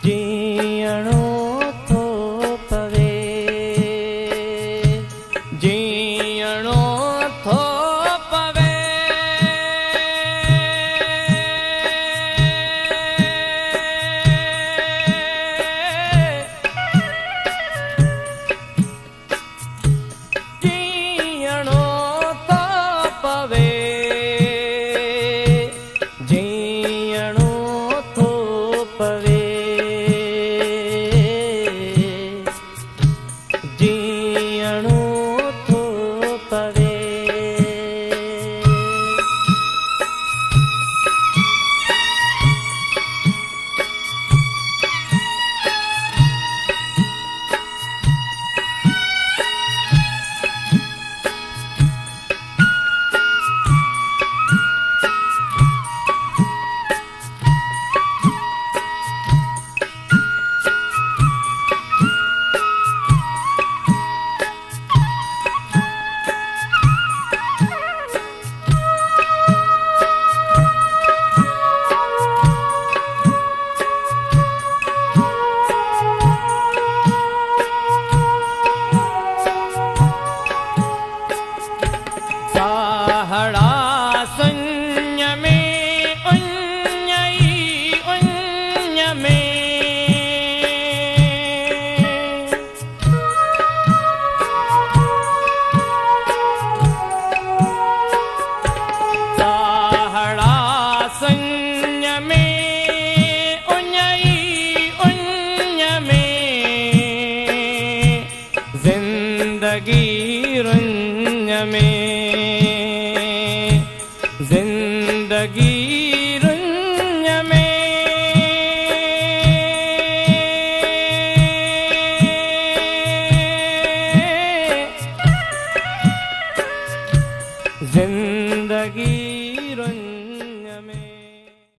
जीअणो थो पवे, जीअणो थो पवे। जीअणो थो पवे, जीअणो थो पवे, जीअणो थो पवे। साहड़ा संज में उञई उञ में, साहड़ा संज में उञई उञ में, जिंदगी रुंज में, जिंदगी